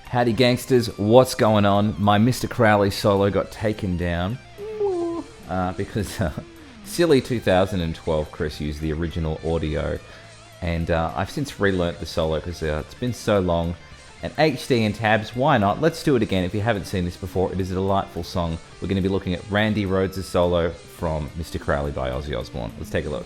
Howdy gangsters, what's going on? My Mr. Crowley solo got taken down because silly 2012 Chris used the original audio, and I've since relearnt the solo because it's been so long. And HD and tabs, why not? Let's do it again. If you haven't seen this before, it is a delightful song. We're going to be looking at Randy Rhoads' solo from Mr. Crowley by Ozzy Osbourne. Let's take a look.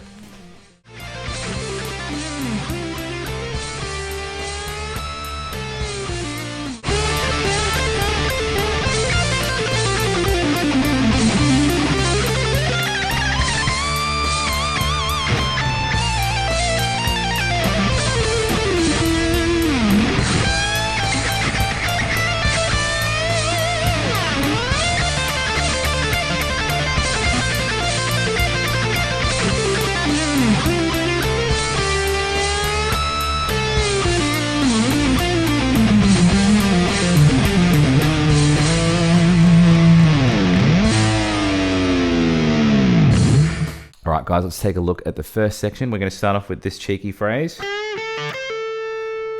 Alright guys, let's take a look at the first section. We're going to start off with this cheeky phrase.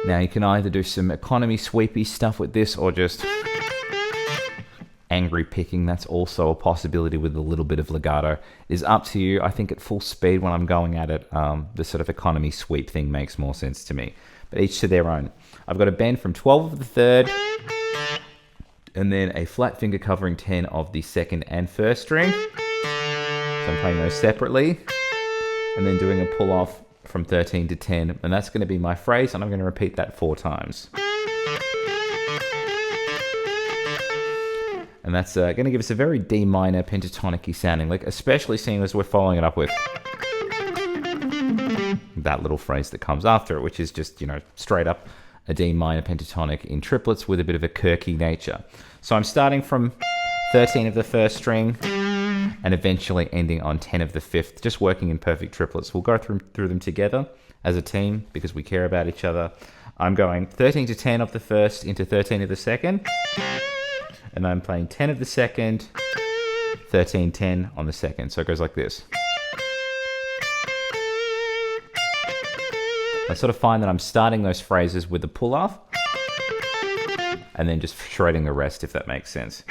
Now you can either do some economy sweepy stuff with this or just angry picking. That's also a possibility with a little bit of legato. It is up to you. I think at full speed when I'm going at it, the sort of economy sweep thing makes more sense to me. But each to their own. I've got a bend from 12 of the third, and then a flat finger covering 10 of the second and first string. So I'm playing those separately, and then doing a pull off from 13 to 10, and that's going to be my phrase, and I'm going to repeat that 4 times. And that's going to give us a very D minor pentatonic-y sounding lick, especially seeing as we're following it up with that little phrase that comes after it, which is just, you know, straight up a D minor pentatonic in triplets with a bit of a quirky nature. So I'm starting from 13 of the first string, and eventually ending on 10 of the fifth, just working in perfect triplets. We'll go through them together as a team because we care about each other. I'm going 13 to 10 of the first into 13 of the second, and I'm playing 10 of the second, 13, 10 on the second. So it goes like this. I sort of find that I'm starting those phrases with the pull-off, and then just shredding the rest, if that makes sense.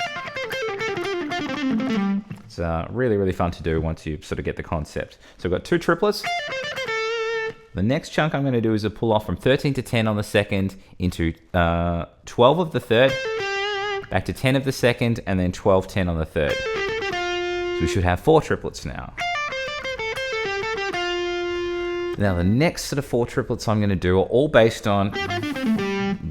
It's really, really fun to do once you sort of get the concept. So I've got 2 triplets. The next chunk I'm going to do is a pull off from 13 to 10 on the second into 12 of the third, back to 10 of the second, and then 12, 10 on the third. So we should have 4 triplets now. Now the next sort of 4 triplets I'm going to do are all based on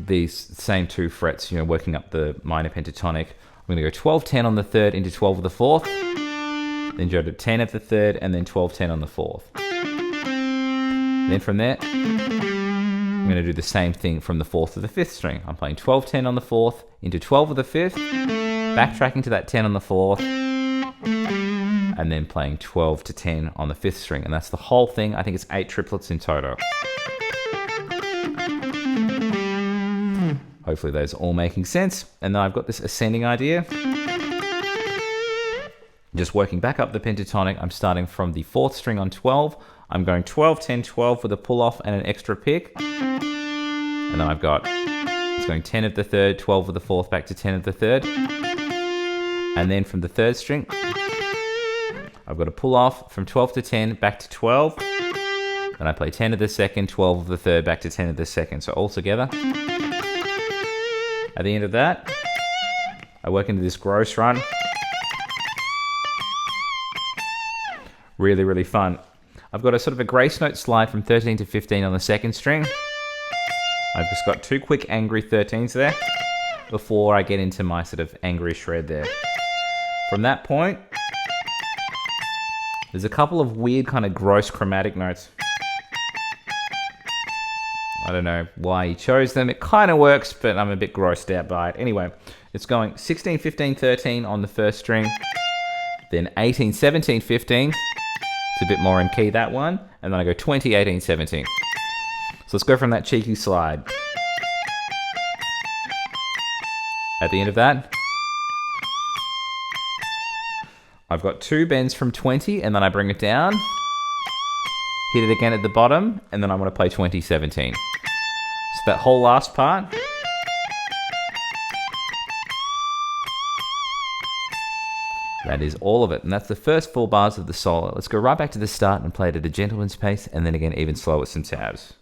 these same 2 frets, you know, working up the minor pentatonic. I'm going to go 12, 10 on the third into 12 of the fourth, then go to 10 of the third, and then 12, 10 on the fourth. Then from there, I'm going to do the same thing from the fourth to the fifth string. I'm playing 12, 10 on the fourth into 12 of the fifth, backtracking to that 10 on the fourth, and then playing 12 to 10 on the fifth string. And that's the whole thing. I think it's 8 triplets in total. Hopefully those are all making sense. And then I've got this ascending idea. Just working back up the pentatonic, I'm starting from the 4th string on 12. I'm going 12, 10, 12 with a pull off and an extra pick. And then I've got, it's going 10 of the third, 12 of the fourth, back to 10 of the third. And then from the 3rd string, I've got a pull off from 12 to 10, back to 12. Then I play 10 of the second, 12 of the third, back to 10 of the second. So all together. At the end of that, I work into this gross run. Really, really fun. I've got a sort of a grace note slide from 13 to 15 on the 2nd string. I've just got 2 quick angry 13s there before I get into my sort of angry shred there. From that point, there's a couple of weird kind of gross chromatic notes. I don't know why he chose them. It kind of works, but I'm a bit grossed out by it. Anyway, it's going 16, 15, 13 on the 1st string, then 18, 17, 15. It's a bit more in key, that one. And then I go 20, 18, 17. So let's go from that cheeky slide. At the end of that, I've got 2 bends from 20, and then I bring it down, hit it again at the bottom, and then I'm going to play 20, 17. So that whole last part That is all of it. And that's the first 4 bars of the solo. Let's go right back to the start and play it at a gentleman's pace, and then again even slower with some tabs.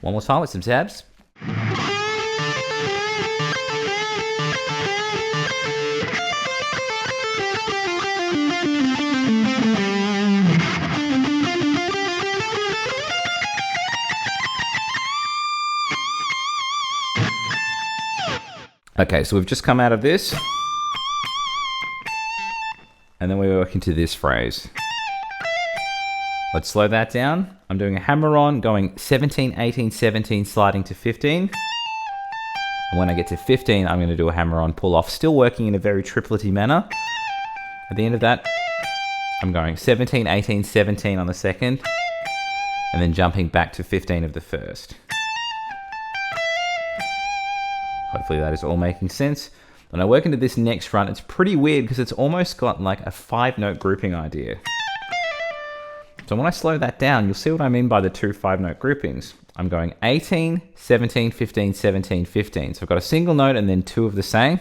One more time with some tabs. Okay, so we've just come out of this, and then we work into this phrase. Let's slow that down. I'm doing a hammer-on, going 17, 18, 17, sliding to 15. And when I get to 15, I'm going to do a hammer-on pull-off, still working in a very triplet-y manner. At the end of that, I'm going 17, 18, 17 on the second, and then jumping back to 15 of the first. Hopefully that is all making sense. When I work into this next front, it's pretty weird because it's almost got like a 5-note grouping idea. So when I slow that down, you'll see what I mean by the 2 5-note groupings. I'm going 18, 17, 15, 17, 15. So I've got a single note and then 2 of the same.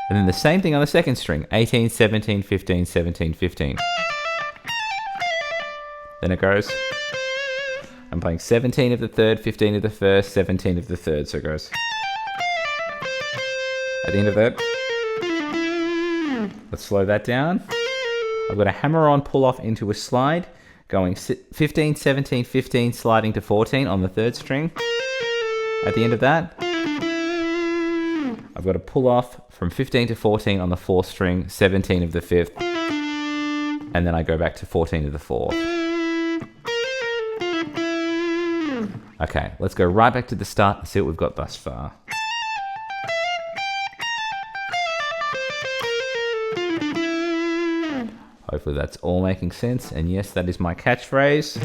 And then the same thing on the second string, 18, 17, 15, 17, 15. Then it goes, I'm playing 17 of the third, 15 of the first, 17 of the third. So it goes. At the end of that, let's slow that down. I've got a hammer-on pull-off into a slide, going 15, 17, 15, sliding to 14 on the third string. At the end of that, I've got a pull-off from 15 to 14 on the 4th string, 17 of the 5th, and then I go back to 14 of the 4th. Okay, let's go right back to the start and see what we've got thus far. Hopefully that's all making sense, and yes, that is my catchphrase.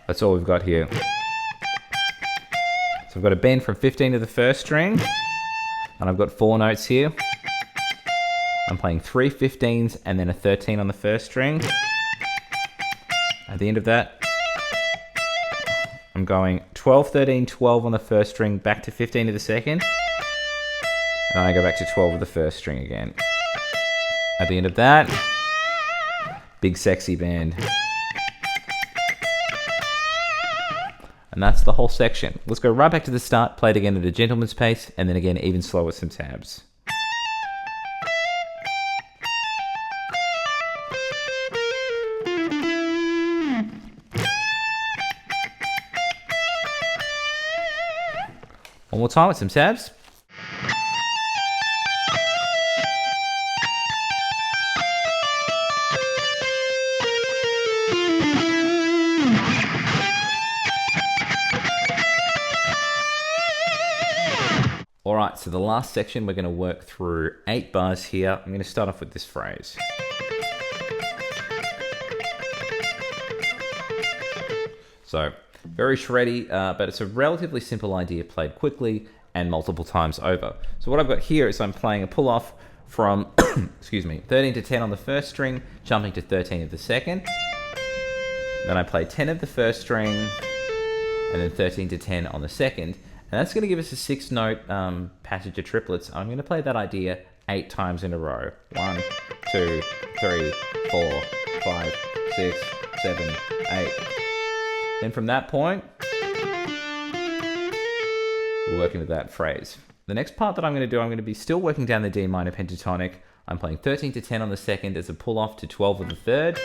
That's all we've got here. So I've got a bend from 15 to the first string, and I've got 4 notes here. I'm playing 3 15s and then a 13 on the first string. At the end of that, I'm going 12, 13, 12 on the first string, back to 15 to the second. And I go back to 12 of the first string again. At the end of that, big sexy bend. And that's the whole section. Let's go right back to the start, play it again at a gentleman's pace, and then again even slower with some tabs. One more time with some tabs. Alright, so the last section we're going to work through 8 bars here. I'm going to start off with this phrase. So, very shreddy, but it's a relatively simple idea played quickly and multiple times over. So what I've got here is I'm playing a pull-off from, excuse me, 13 to 10 on the first string, jumping to 13 of the second. Then I play 10 of the first string, and then 13 to 10 on the second. And that's going to give us a 6-note passage of triplets. I'm going to play that idea 8 times in a row. 1, 2, 3, 4, 5, 6, 7, 8. Then from that point, we'll work into that phrase. The next part that I'm going to do, I'm going to be still working down the D minor pentatonic. I'm playing 13 to 10 on the second as a pull-off to 12 of the third.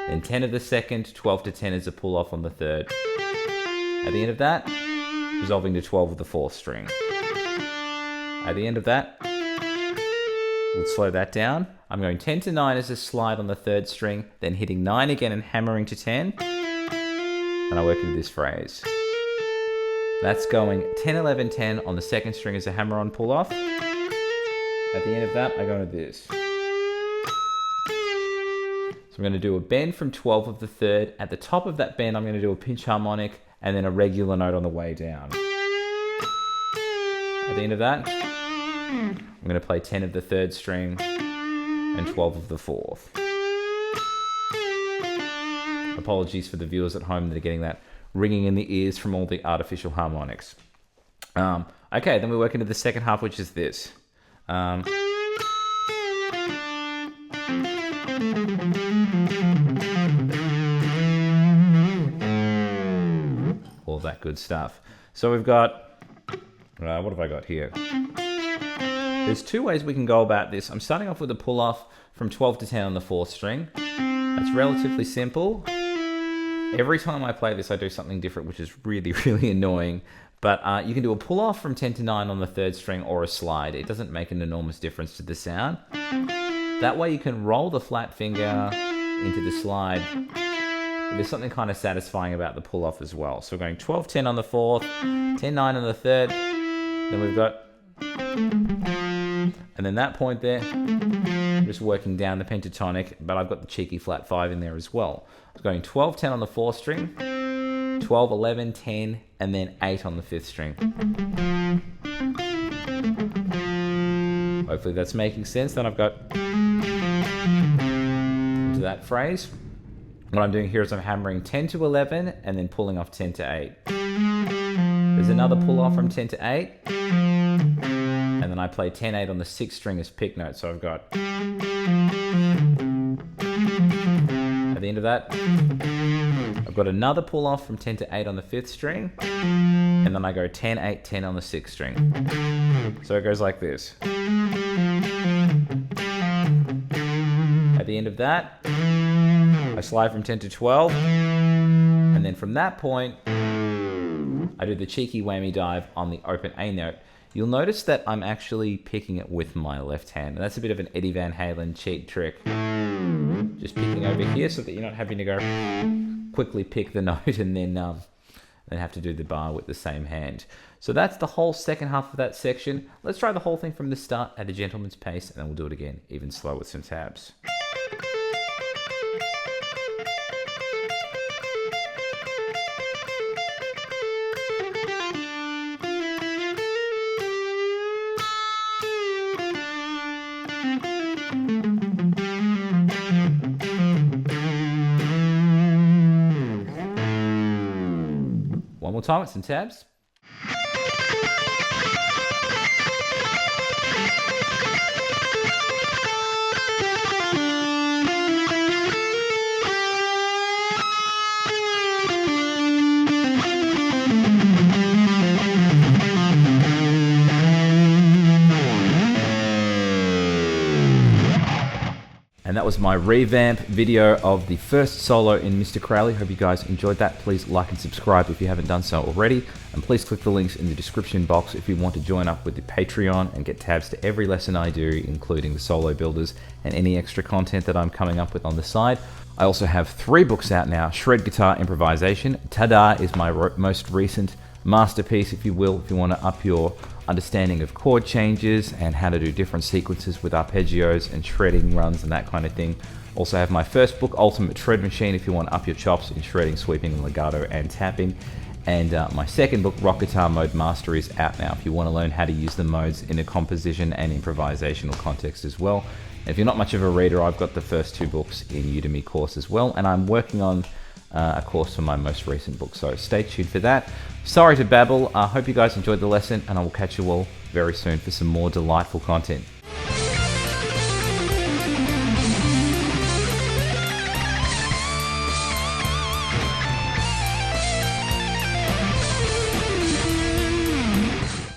Then 10 of the second, 12 to 10 as a pull-off on the third. At the end of that, resolving to 12 of the 4th string. At the end of that, we'll slow that down. I'm going 10 to 9 as a slide on the 3rd string, then hitting 9 again and hammering to 10. And I work into this phrase. That's going 10, 11, 10 on the 2nd string as a hammer-on pull-off. At the end of that, I go into this. So I'm going to do a bend from 12 of the 3rd. At the top of that bend, I'm going to do a pinch harmonic and then a regular note on the way down. At the end of that, I'm going to play 10 of the 3rd string and 12 of the 4th. Apologies for the viewers at home that are getting that ringing in the ears from all the artificial harmonics. Okay, then we work into the second half, which is this. All that good stuff. So we've got, what have I got here? There's 2 ways we can go about this. I'm starting off with a pull off from 12 to 10 on the 4th string. That's relatively simple. Every time I play this, I do something different, which is really, really annoying. But you can do a pull off from 10 to 9 on the 3rd string or a slide. It doesn't make an enormous difference to the sound. That way you can roll the flat finger into the slide. There's something kind of satisfying about the pull off as well. So we're going 12, 10 on the 4th, 10, 9 on the 3rd. Then we've got, and then that point there, I'm just working down the pentatonic, but I've got the cheeky flat 5 in there as well. I'm going 12, 10 on the 4th string, 12, 11, 10, and then 8 on the 5th string. Hopefully that's making sense. Then I've got into that phrase. What I'm doing here is I'm hammering 10 to 11 and then pulling off 10 to 8. There's another pull off from 10 to 8. And then I play 10, 8 on the 6th string as pick note. So I've got, at the end of that, I've got another pull off from 10 to 8 on the 5th string. And then I go 10, 8, 10 on the 6th string. So it goes like this. At the end of that, I slide from 10 to 12, and then from that point, I do the cheeky whammy dive on the open A note. You'll notice that I'm actually picking it with my left hand, and that's a bit of an Eddie Van Halen cheat trick. Just picking over here so that you're not having to go quickly pick the note and then have to do the bar with the same hand. So that's the whole second half of that section. Let's try the whole thing from the start at a gentleman's pace, and then we'll do it again, even slow with some tabs. One more time with some tabs. And that was my revamp video of the first solo in Mr. Crowley. Hope you guys enjoyed that. Please like and subscribe if you haven't done so already. And please click the links in the description box if you want to join up with the Patreon and get tabs to every lesson I do, including the solo builders and any extra content that I'm coming up with on the side. I also have 3 books out now. Shred Guitar Improvisation. Ta-da is my most recent masterpiece, if you will, if you want to up your understanding of chord changes and how to do different sequences with arpeggios and shredding runs and that kind of thing. Also have my first book, Ultimate Shred Machine, if you want to up your chops in shredding, sweeping, legato, and tapping. And my second book, Rock Guitar Mode Master, is out now if you want to learn how to use the modes in a composition and improvisational context as well. And if you're not much of a reader, I've got the first 2 books in Udemy course as well, and I'm working on a course for my most recent book, so stay tuned for that. Sorry to babble. I hope you guys enjoyed the lesson, and I will catch you all very soon for some more delightful content.